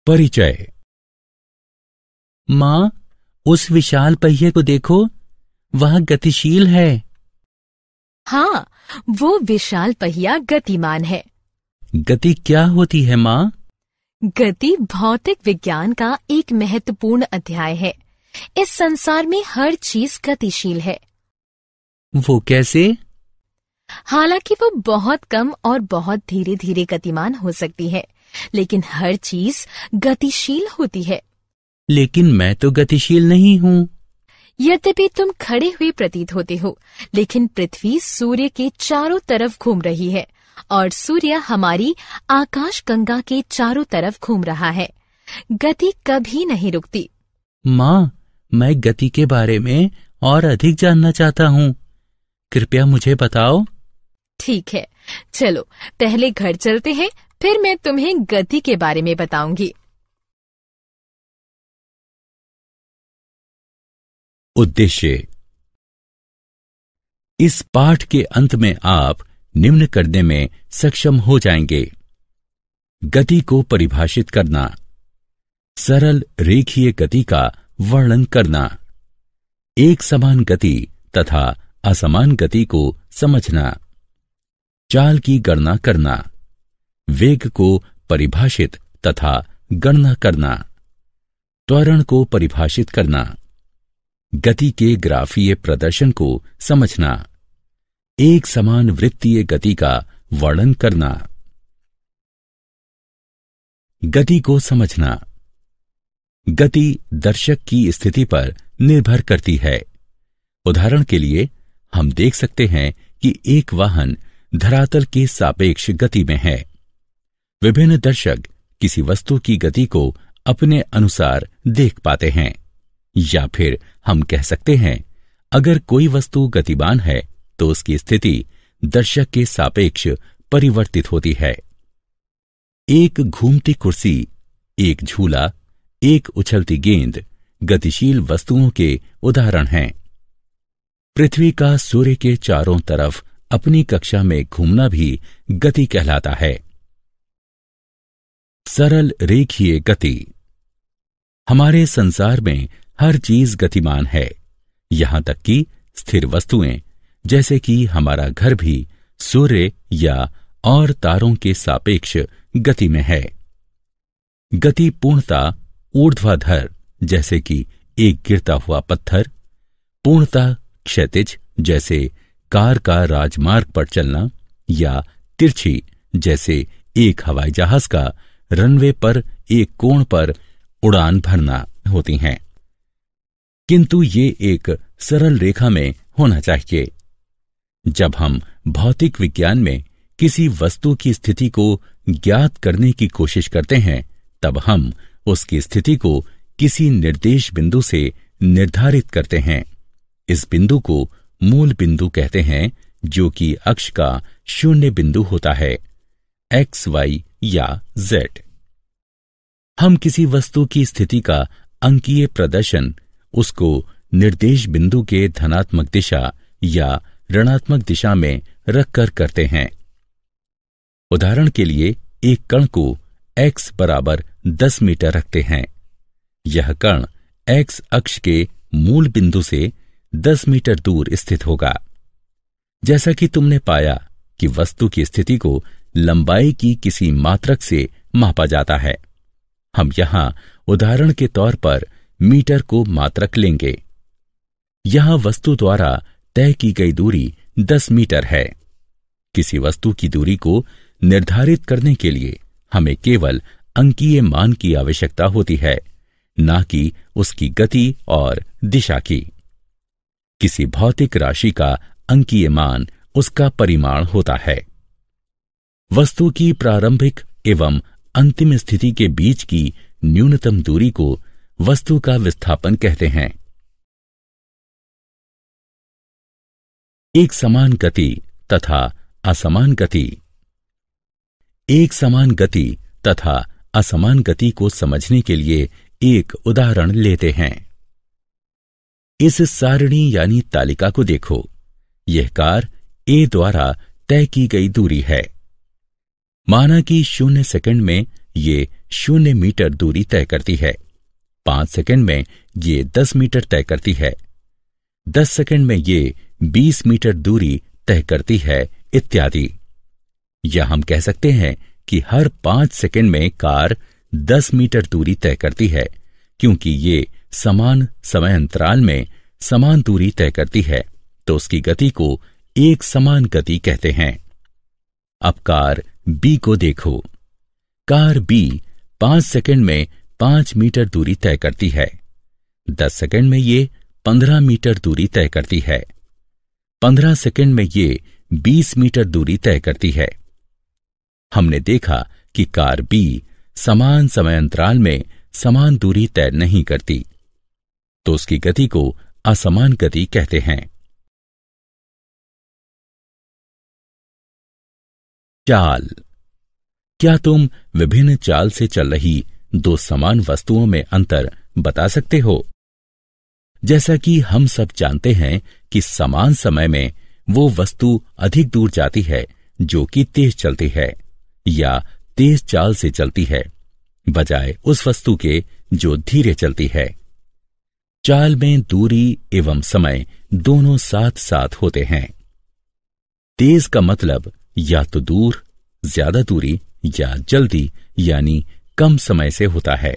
परिचय। माँ, उस विशाल पहिए को देखो, वह गतिशील है। हाँ, वो विशाल पहिया गतिमान है। गति क्या होती है माँ? गति भौतिक विज्ञान का एक महत्वपूर्ण अध्याय है। इस संसार में हर चीज गतिशील है। वो कैसे? हालांकि वो बहुत कम और बहुत धीरे धीरे गतिमान हो सकती है, लेकिन हर चीज गतिशील होती है। लेकिन मैं तो गतिशील नहीं हूँ। यद्यपि तुम खड़े हुए प्रतीत होते हो, लेकिन पृथ्वी सूर्य के चारों तरफ घूम रही है और सूर्य हमारी आकाशगंगा के चारों तरफ घूम रहा है। गति कभी नहीं रुकती। माँ, मैं गति के बारे में और अधिक जानना चाहता हूँ। कृपया मुझे बताओ। ठीक है, चलो पहले घर चलते हैं, फिर मैं तुम्हें गति के बारे में बताऊंगी। उद्देश्य। इस पाठ के अंत में आप निम्न करने में सक्षम हो जाएंगे: गति को परिभाषित करना, सरल रेखीय गति का वर्णन करना, एक समान गति तथा असमान गति को समझना, चाल की गणना करना, वेग को परिभाषित तथा गणना करना, त्वरण को परिभाषित करना, गति के ग्राफीय प्रदर्शन को समझना, एक समान वृत्तीय गति का वर्णन करना। गति को समझना। गति दर्शक की स्थिति पर निर्भर करती है। उदाहरण के लिए हम देख सकते हैं कि एक वाहन धरातल के सापेक्ष गति में है। विभिन्न दर्शक किसी वस्तु की गति को अपने अनुसार देख पाते हैं। या फिर हम कह सकते हैं, अगर कोई वस्तु गतिमान है तो उसकी स्थिति दर्शक के सापेक्ष परिवर्तित होती है। एक घूमती कुर्सी, एक झूला, एक उछलती गेंद गतिशील वस्तुओं के उदाहरण हैं। पृथ्वी का सूर्य के चारों तरफ अपनी कक्षा में घूमना भी गति कहलाता है। सरल रेखीय गति। हमारे संसार में हर चीज गतिमान है, यहां तक कि स्थिर वस्तुएं, जैसे कि हमारा घर भी सूर्य या और तारों के सापेक्ष गति में है। गति पूर्णता ऊर्ध्वाधर, जैसे कि एक गिरता हुआ पत्थर, पूर्णता क्षैतिज, जैसे कार का राजमार्ग पर चलना, या तिरछी, जैसे एक हवाई जहाज का रनवे पर एक कोण पर उड़ान भरना होती हैं। किंतु ये एक सरल रेखा में होना चाहिए। जब हम भौतिक विज्ञान में किसी वस्तु की स्थिति को ज्ञात करने की कोशिश करते हैं, तब हम उसकी स्थिति को किसी निर्देश बिंदु से निर्धारित करते हैं। इस बिंदु को मूल बिंदु कहते हैं, जो कि अक्ष का शून्य बिंदु होता है, एक्स, वाई या जेड। हम किसी वस्तु की स्थिति का अंकीय प्रदर्शन उसको निर्देश बिंदु के धनात्मक दिशा या ऋणात्मक दिशा में रखकर करते हैं। उदाहरण के लिए एक कण को x बराबर 10 मीटर रखते हैं। यह कण x अक्ष के मूल बिंदु से 10 मीटर दूर स्थित होगा। जैसा कि तुमने पाया कि वस्तु की स्थिति को लंबाई की किसी मात्रक से मापा जाता है। हम यहां उदाहरण के तौर पर मीटर को मात्रक लेंगे। यहां वस्तु द्वारा तय की गई दूरी 10 मीटर है। किसी वस्तु की दूरी को निर्धारित करने के लिए हमें केवल अंकीय मान की आवश्यकता होती है, ना कि उसकी गति और दिशा की। किसी भौतिक राशि का अंकीय मान उसका परिमाण होता है। वस्तु की प्रारंभिक एवं अंतिम स्थिति के बीच की न्यूनतम दूरी को वस्तु का विस्थापन कहते हैं। एक समान गति तथा असमान गति। एक समान गति तथा असमान गति को समझने के लिए एक उदाहरण लेते हैं। इस सारणी यानी तालिका को देखो। यह कार ए द्वारा तय की गई दूरी है। माना कि 0 सेकंड में ये 0 मीटर दूरी तय करती है। 5 सेकंड में ये 10 मीटर तय करती है। 10 सेकंड में ये 20 मीटर दूरी तय करती है, इत्यादि। या हम कह सकते हैं कि हर 5 सेकंड में कार 10 मीटर दूरी तय करती है, क्योंकि ये समान समय अंतराल में समान दूरी तय करती है, तो उसकी गति को एक समान गति कहते हैं। अब कार बी को देखो। कार बी 5 सेकंड में 5 मीटर दूरी तय करती है। 10 सेकंड में ये 15 मीटर दूरी तय करती है। 15 सेकंड में ये 20 मीटर दूरी तय करती है। हमने देखा कि कार बी समान समय अंतराल में समान दूरी तय नहीं करती, तो उसकी गति को असमान गति कहते हैं। चाल। क्या तुम विभिन्न चाल से चल रही दो समान वस्तुओं में अंतर बता सकते हो? जैसा कि हम सब जानते हैं कि समान समय में वो वस्तु अधिक दूर जाती है जो कि तेज चलती है या तेज चाल से चलती है, बजाय उस वस्तु के जो धीरे चलती है। चाल में दूरी एवं समय दोनों साथ साथ होते हैं। तेज का मतलब या तो दूर, ज्यादा दूरी, या जल्दी यानी कम समय से होता है।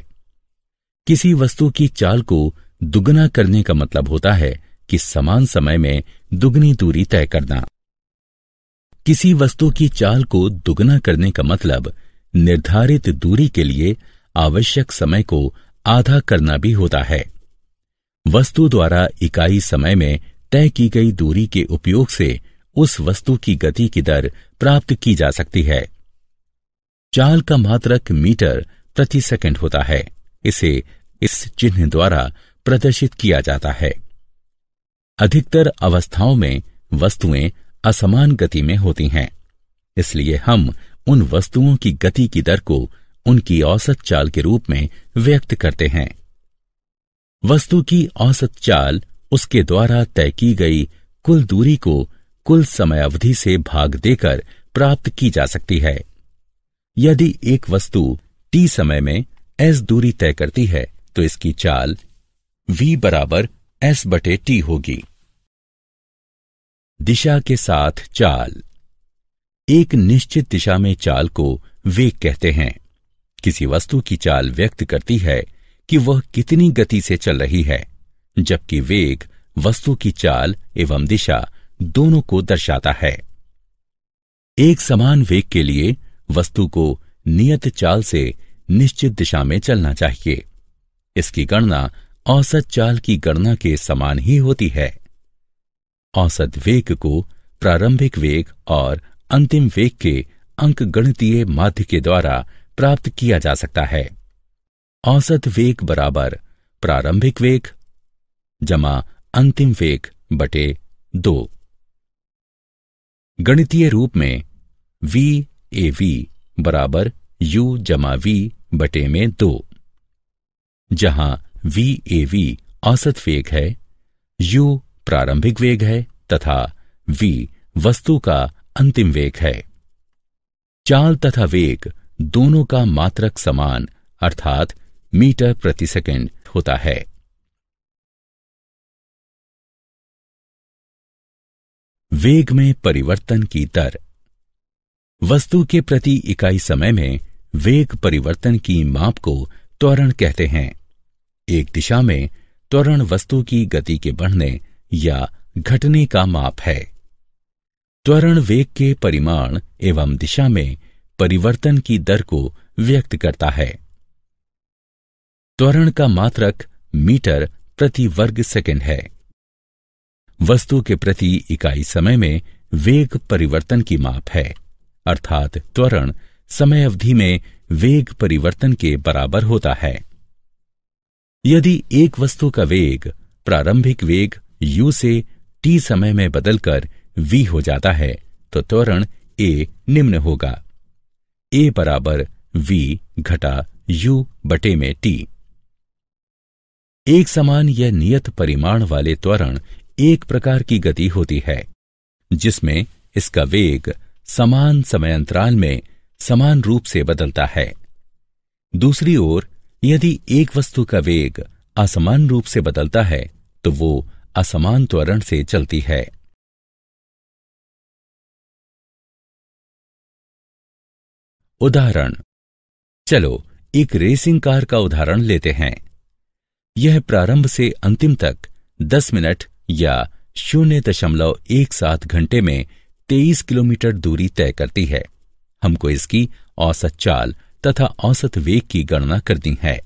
किसी वस्तु की चाल को दुगना करने का मतलब होता है कि समान समय में दुगनी दूरी तय करना। किसी वस्तु की चाल को दुगना करने का मतलब निर्धारित दूरी के लिए आवश्यक समय को आधा करना भी होता है। वस्तु द्वारा इकाई समय में तय की गई दूरी के उपयोग से उस वस्तु की गति की दर प्राप्त की जा सकती है। चाल का मात्रक मीटर प्रति सेकंड होता है। इसे इस चिन्ह द्वारा प्रदर्शित किया जाता है। अधिकतर अवस्थाओं में वस्तुएं असमान गति में होती हैं, इसलिए हम उन वस्तुओं की गति की दर को उनकी औसत चाल के रूप में व्यक्त करते हैं। वस्तु की औसत चाल उसके द्वारा तय की गई कुल दूरी को कुल समय अवधि से भाग देकर प्राप्त की जा सकती है। यदि एक वस्तु t समय में s दूरी तय करती है तो इसकी चाल v बराबर s/t होगी। दिशा के साथ चाल। एक निश्चित दिशा में चाल को वेग कहते हैं। किसी वस्तु की चाल व्यक्त करती है कि वह कितनी गति से चल रही है, जबकि वेग वस्तु की चाल एवं दिशा दोनों को दर्शाता है। एक समान वेग के लिए वस्तु को नियत चाल से निश्चित दिशा में चलना चाहिए। इसकी गणना औसत चाल की गणना के समान ही होती है। औसत वेग को प्रारंभिक वेग और अंतिम वेग के अंकगणितीय माध्य के द्वारा प्राप्त किया जा सकता है। औसत वेग बराबर प्रारंभिक वेग जमा अंतिम वेग बटे 2। गणितीय रूप में v/a/v बराबर u जमा v बटे में 2, जहां v/a/v औसत वेग है, u प्रारंभिक वेग है तथा v वस्तु का अंतिम वेग है। चाल तथा वेग दोनों का मात्रक समान अर्थात मीटर प्रति सेकंड होता है। वेग में परिवर्तन की दर। वस्तु के प्रति इकाई समय में वेग परिवर्तन की माप को त्वरण कहते हैं। एक दिशा में त्वरण वस्तु की गति के बढ़ने या घटने का माप है। त्वरण वेग के परिमाण एवं दिशा में परिवर्तन की दर को व्यक्त करता है। त्वरण का मात्रक मीटर प्रति वर्ग सेकंड है। वस्तु के प्रति इकाई समय में वेग परिवर्तन की माप है, अर्थात त्वरण समय अवधि में वेग परिवर्तन के बराबर होता है। यदि एक वस्तु का वेग प्रारंभिक वेग u से t समय में बदलकर v हो जाता है तो त्वरण a निम्न होगा। a बराबर v घटा u बटे में t। एक समान या नियत परिमाण वाले त्वरण एक प्रकार की गति होती है जिसमें इसका वेग समान समय अंतराल में समान रूप से बदलता है। दूसरी ओर यदि एक वस्तु का वेग असमान रूप से बदलता है तो वो असमान त्वरण से चलती है। उदाहरण, चलो एक रेसिंग कार का उदाहरण लेते हैं। यह प्रारंभ से अंतिम तक 10 मिनट या 0.17 घंटे में 23 किलोमीटर दूरी तय करती है। हमको इसकी औसत चाल तथा औसत वेग की गणना करनी है।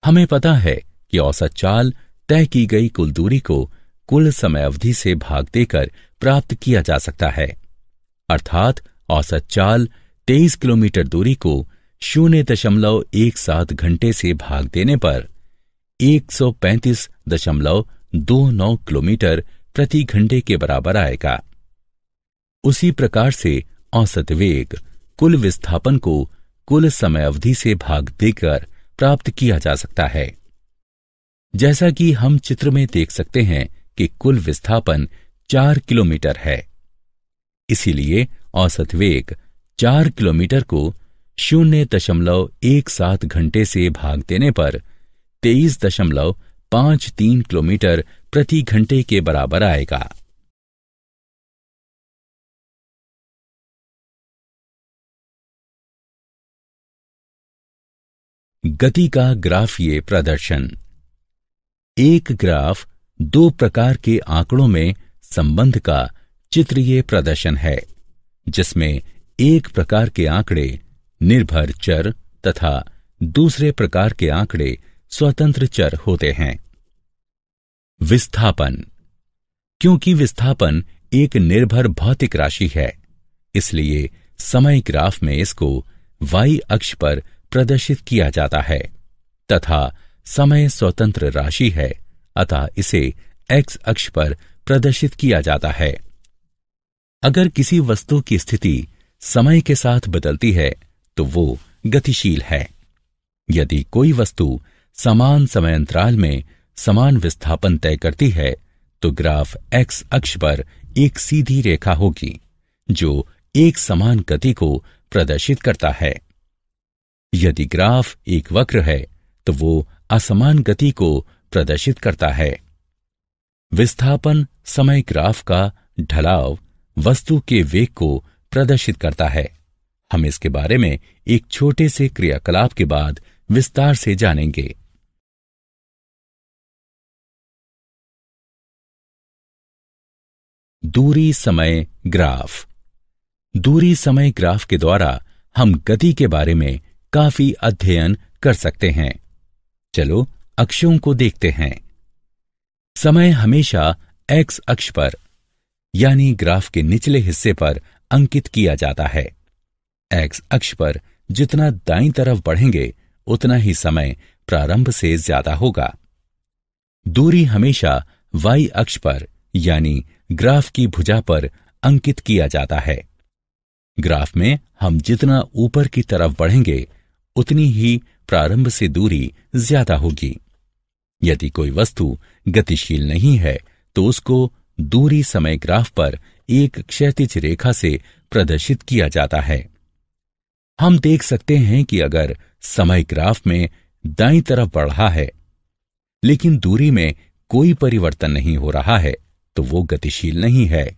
हमें पता है कि औसत चाल तय की गई कुल दूरी को कुल समय अवधि से भाग देकर प्राप्त किया जा सकता है। अर्थात औसत चाल 23 किलोमीटर दूरी को 0.17 घंटे से भाग देने पर 135.29 किलोमीटर प्रति घंटे के बराबर आएगा। उसी प्रकार से औसत वेग कुल विस्थापन को कुल समय अवधि से भाग देकर प्राप्त किया जा सकता है। जैसा कि हम चित्र में देख सकते हैं कि कुल विस्थापन 4 किलोमीटर है, इसीलिए औसत वेग 4 किलोमीटर को 0.17 घंटे से भाग देने पर 23.53 किलोमीटर प्रति घंटे के बराबर आएगा। गति का ग्राफीय प्रदर्शन। एक ग्राफ दो प्रकार के आंकड़ों में संबंध का चित्रीय प्रदर्शन है, जिसमें एक प्रकार के आंकड़े निर्भर चर तथा दूसरे प्रकार के आंकड़े स्वतंत्र चर होते हैं। विस्थापन। क्योंकि विस्थापन एक निर्भर भौतिक राशि है, इसलिए समय ग्राफ में इसको y अक्ष पर प्रदर्शित किया जाता है तथा समय स्वतंत्र राशि है, अतः इसे x अक्ष पर प्रदर्शित किया जाता है। अगर किसी वस्तु की स्थिति समय के साथ बदलती है तो वो गतिशील है। यदि कोई वस्तु समान समय अंतराल में समान विस्थापन तय करती है तो ग्राफ x अक्ष पर एक सीधी रेखा होगी जो एक समान गति को प्रदर्शित करता है। यदि ग्राफ एक वक्र है तो वो असमान गति को प्रदर्शित करता है। विस्थापन समय ग्राफ का ढलाव वस्तु के वेग को प्रदर्शित करता है। हम इसके बारे में एक छोटे से क्रियाकलाप के बाद विस्तार से जानेंगे। दूरी समय ग्राफ। दूरी समय ग्राफ के द्वारा हम गति के बारे में काफी अध्ययन कर सकते हैं। चलो अक्षों को देखते हैं। समय हमेशा x अक्ष पर यानी ग्राफ के निचले हिस्से पर अंकित किया जाता है। x अक्ष पर जितना दाईं तरफ बढ़ेंगे उतना ही समय प्रारंभ से ज्यादा होगा। दूरी हमेशा y अक्ष पर यानी ग्राफ की भुजा पर अंकित किया जाता है। ग्राफ में हम जितना ऊपर की तरफ बढ़ेंगे उतनी ही प्रारंभ से दूरी ज्यादा होगी। यदि कोई वस्तु गतिशील नहीं है तो उसको दूरी समय ग्राफ पर एक क्षैतिज रेखा से प्रदर्शित किया जाता है। हम देख सकते हैं कि अगर समय ग्राफ में दाईं तरफ बढ़ रहा है लेकिन दूरी में कोई परिवर्तन नहीं हो रहा है तो वो गतिशील नहीं है।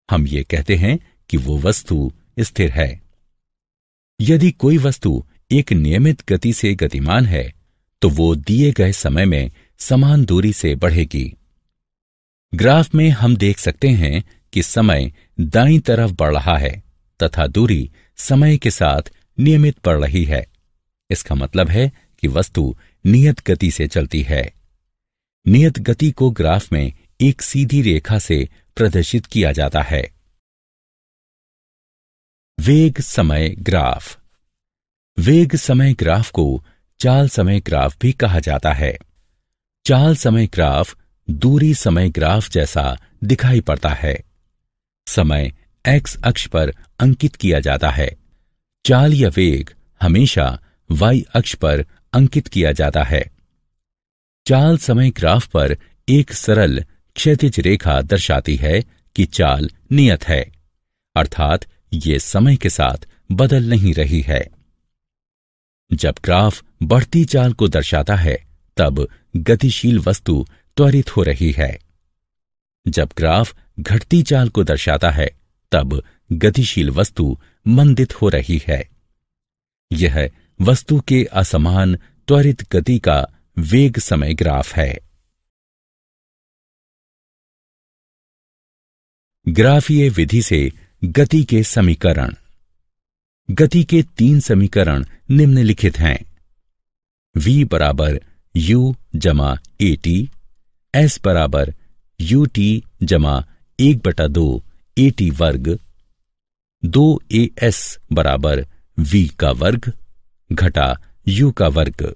हम ये कहते हैं कि वो वस्तु स्थिर है। यदि कोई वस्तु एक नियमित गति से गतिमान है तो वो दिए गए समय में समान दूरी से बढ़ेगी। ग्राफ में हम देख सकते हैं कि समय दाईं तरफ बढ़ रहा है तथा दूरी समय के साथ नियमित बढ़ रही है। इसका मतलब है कि वस्तु नियत गति से चलती है। नियत गति को ग्राफ में एक सीधी रेखा से प्रदर्शित किया जाता है। वेग समय ग्राफ। वेग समय ग्राफ को चाल समय ग्राफ भी कहा जाता है। चाल समय ग्राफ दूरी समय ग्राफ जैसा दिखाई पड़ता है। समय x अक्ष पर अंकित किया जाता है। चाल या वेग हमेशा y अक्ष पर अंकित किया जाता है। चाल समय ग्राफ पर एक सरल क्षैतिज रेखा दर्शाती है कि चाल नियत है, अर्थात ये समय के साथ बदल नहीं रही है। जब ग्राफ बढ़ती चाल को दर्शाता है तब गतिशील वस्तु त्वरित हो रही है। जब ग्राफ घटती चाल को दर्शाता है तब गतिशील वस्तु मंदित हो रही है। यह वस्तु के असमान त्वरित गति का वेग समय ग्राफ है। ग्राफीय विधि से गति के समीकरण। गति के 3 समीकरण निम्नलिखित हैं। v बराबर u जमा at, s बराबर ut जमा 1/2 at वर्ग, 2as बराबर v का वर्ग घटा u का वर्ग,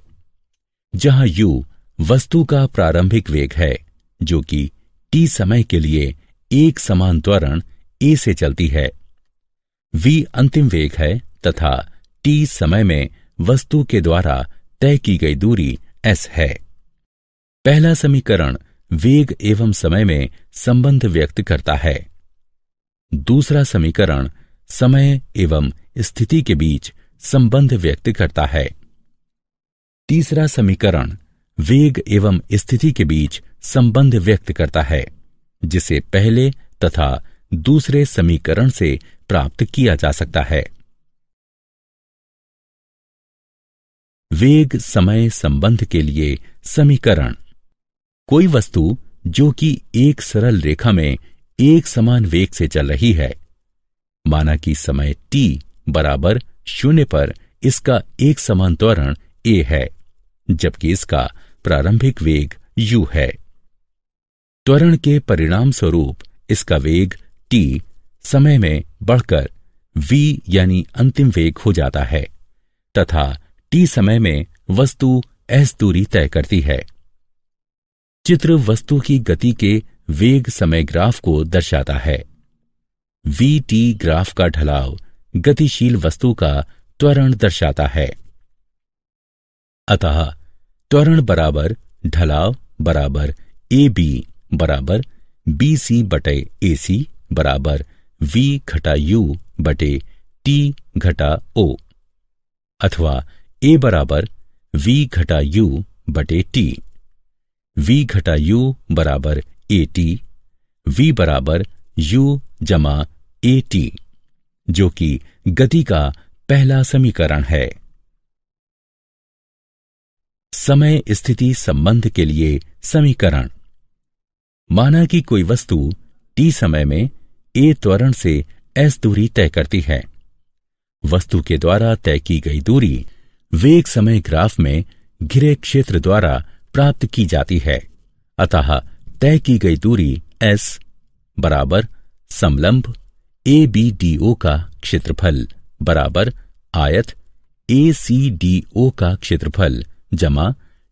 जहां u वस्तु का प्रारंभिक वेग है जो कि t समय के लिए एक समान त्वरण a से चलती है। v अंतिम वेग है तथा t समय में वस्तु के द्वारा तय की गई दूरी s है। पहला समीकरण वेग एवं समय में संबंध व्यक्त करता है। दूसरा समीकरण समय एवं स्थिति के बीच संबंध व्यक्त करता है। तीसरा समीकरण वेग एवं स्थिति के बीच संबंध व्यक्त करता है, जिसे पहले तथा दूसरे समीकरण से प्राप्त किया जा सकता है। वेग समय संबंध के लिए समीकरण। कोई वस्तु जो कि एक सरल रेखा में एक समान वेग से चल रही है, माना कि समय t बराबर 0 पर इसका एक समान त्वरण a है, जबकि इसका प्रारंभिक वेग u है। त्वरण के परिणाम स्वरूप इसका वेग t समय में बढ़कर v यानी अंतिम वेग हो जाता है तथा t समय में वस्तु s दूरी तय करती है। चित्र वस्तु की गति के वेग समय ग्राफ को दर्शाता है। vt ग्राफ का ढलाव गतिशील वस्तु का त्वरण दर्शाता है। अतः त्वरण बराबर ढलाव बराबर ab बराबर bc बटे ac बराबर v घटा u बटे t घटा o, अथवा a बराबर v घटा u बटे t, v घटा u बराबर at, v बराबर u जमा at, जो कि गति का पहला समीकरण है। समय स्थिति संबंध के लिए समीकरण। माना कि कोई वस्तु t समय में a त्वरण से s दूरी तय करती है। वस्तु के द्वारा तय की गई दूरी वेग समय ग्राफ में घिरे क्षेत्र द्वारा प्राप्त की जाती है। अतः तय की गई दूरी s बराबर समलंब ABDO का क्षेत्रफल बराबर आयत ACDO का क्षेत्रफल जमा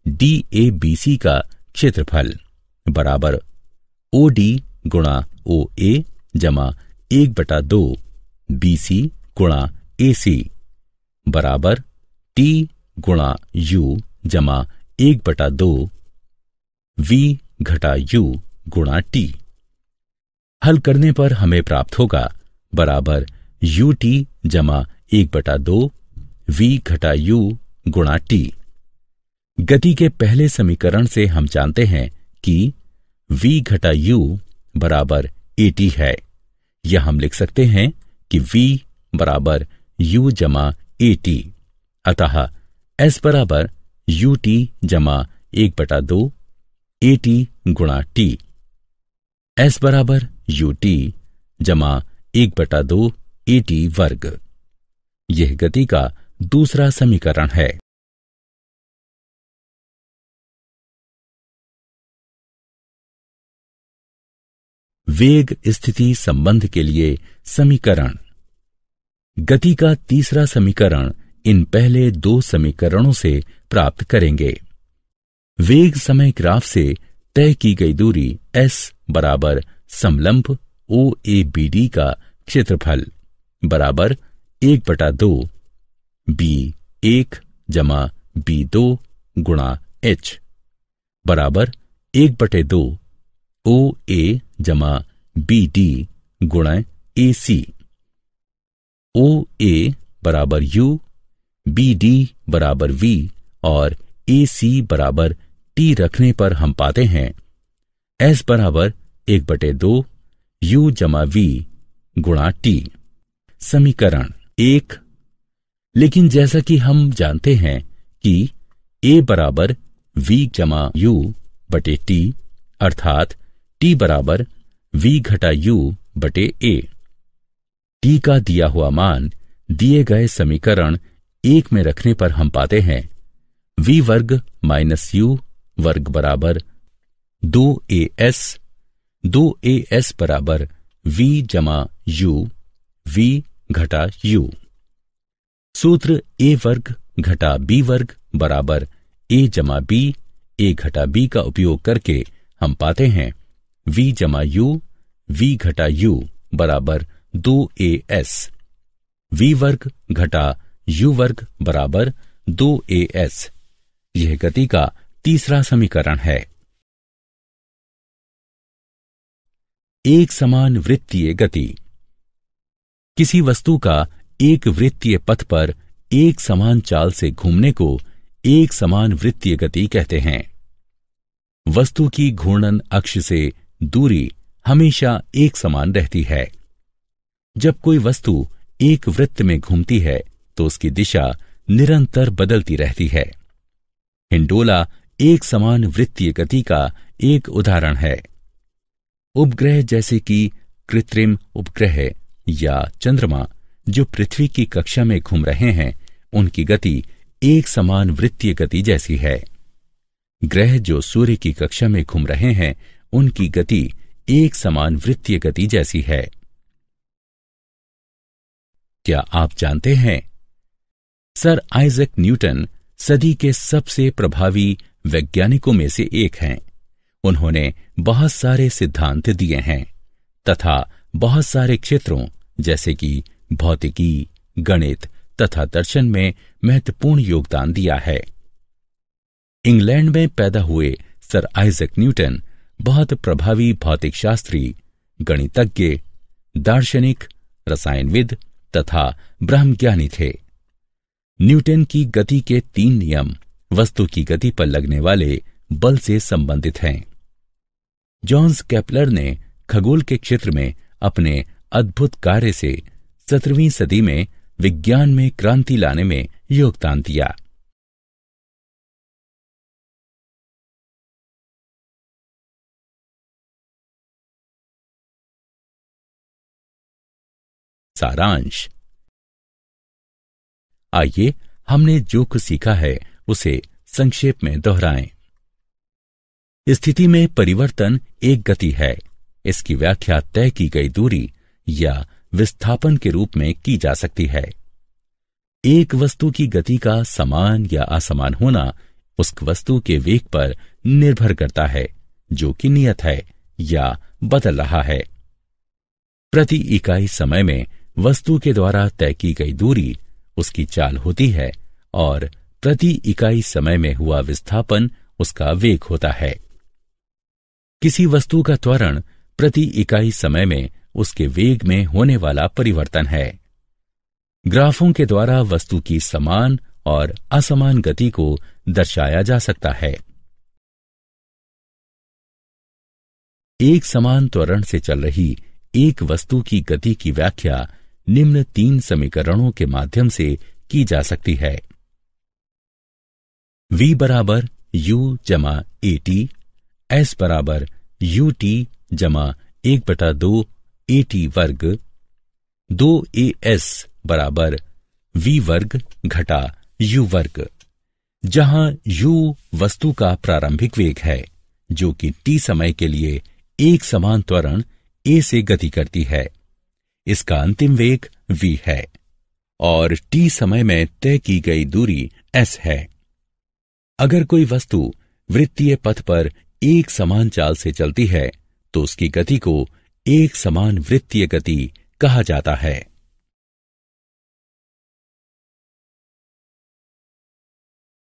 DABC का क्षेत्रफल बराबर OD गुणा OA जमा 1/2 BC गुणा AC बराबर T गुणा U जमा 1/2 V घटा U गुणा T। हल करने पर हमें प्राप्त होगा बराबर UT जमा 1/2 V घटा U गुणा T। गति के पहले समीकरण से हम जानते हैं कि V घटा U बराबर AT है। यह हम लिख सकते हैं कि V बराबर U जमा AT, अतः S बराबर UT जमा 1/2 AT गुणा T। S बराबर UT जमा 1/2 AT वर्ग। यह गति का दूसरा समीकरण है। वेग स्थिति संबंध के लिए समीकरण। गति का तीसरा समीकरण इन पहले 2 समीकरणों से प्राप्त करेंगे। वेग समय ग्राफ से तय की गई दूरी s बराबर समलंब OABD का क्षेत्रफल बराबर 1/2 B1 जमा B2 गुणा h बराबर 1/2 OA जमा BD गुणा AC। OA बराबर U, बी डी बराबर वी और ए सी बराबर टी रखने पर हम पाते हैं एस बराबर 1/2 यू जमा वी गुणा टी। समीकरण 1। लेकिन जैसा कि हम जानते हैं कि ए बराबर वी जमा यू बटे टी, अर्थात टी बराबर वी घटा यू बटे ए। टी का दिया हुआ मान दिए गए समीकरण 1 में रखने पर हम पाते हैं वी वर्ग माइनस यू वर्ग बराबर 2as, 2as बराबर v जमा यू, v घटा यू। सूत्र a वर्ग घटा b वर्ग बराबर a जमा b, a घटा b का उपयोग करके हम पाते हैं v जमा u, v घटा u बराबर 2as। v वर्ग घटा u वर्ग बराबर 2as। यह गति का तीसरा समीकरण है। एक समान वृत्तीय गति। किसी वस्तु का एक वृत्तीय पथ पर एक समान चाल से घूमने को एक समान वृत्तीय गति कहते हैं। वस्तु की घूर्णन अक्ष से दूरी हमेशा एक समान रहती है। जब कोई वस्तु एक वृत्त में घूमती है तो उसकी दिशा निरंतर बदलती रहती है। हिंडोला एक समान वृत्तीय गति का एक उदाहरण है। उपग्रह जैसे कि कृत्रिम उपग्रह या चंद्रमा जो पृथ्वी की कक्षा में घूम रहे हैं, उनकी गति एक समान वृत्तीय गति जैसी है। ग्रह जो सूर्य की कक्षा में घूम रहे हैं, उनकी गति एक समान वृत्तीय गति जैसी है। क्या आप जानते हैं सर आइजैक न्यूटन सदी के सबसे प्रभावी वैज्ञानिकों में से एक हैं। उन्होंने बहुत सारे सिद्धांत दिए हैं तथा बहुत सारे क्षेत्रों जैसे कि भौतिकी, गणित तथा दर्शन में महत्वपूर्ण योगदान दिया है। इंग्लैंड में पैदा हुए सर आइजैक न्यूटन बहुत प्रभावी भौतिक शास्त्री, गणितज्ञ, दार्शनिक, रसायनविद तथा ब्रह्मज्ञानी थे। न्यूटन की गति के 3 नियम वस्तु की गति पर लगने वाले बल से संबंधित हैं। जॉन्स केपलर ने खगोल के क्षेत्र में अपने अद्भुत कार्य से 17वीं सदी में विज्ञान में क्रांति लाने में योगदान दिया। सारांश। आइए हमने जो कुछ सीखा है उसे संक्षेप में दोहराएं। स्थिति में परिवर्तन एक गति है। इसकी व्याख्या तय की गई दूरी या विस्थापन के रूप में की जा सकती है। एक वस्तु की गति का समान या असमान होना उस वस्तु के वेग पर निर्भर करता है जो कि नियत है या बदल रहा है। प्रति इकाई समय में वस्तु के द्वारा तय की गई दूरी उसकी चाल होती है और प्रति इकाई समय में हुआ विस्थापन उसका वेग होता है। किसी वस्तु का त्वरण प्रति इकाई समय में उसके वेग में होने वाला परिवर्तन है। ग्राफों के द्वारा वस्तु की समान और असमान गति को दर्शाया जा सकता है। एक समान त्वरण से चल रही एक वस्तु की गति की व्याख्या निम्न 3 समीकरणों के माध्यम से की जा सकती है। v बराबर u जमा at, s बराबर ut जमा 1/2 at वर्ग, 2as बराबर v वर्ग घटा u वर्ग, जहां u वस्तु का प्रारंभिक वेग है जो कि t समय के लिए एक समान त्वरण a से गति करती है। इसका अंतिम वेग v है और t समय में तय की गई दूरी s है। अगर कोई वस्तु वृत्तीय पथ पर एक समान चाल से चलती है तो उसकी गति को एक समान वृत्तीय गति कहा जाता है।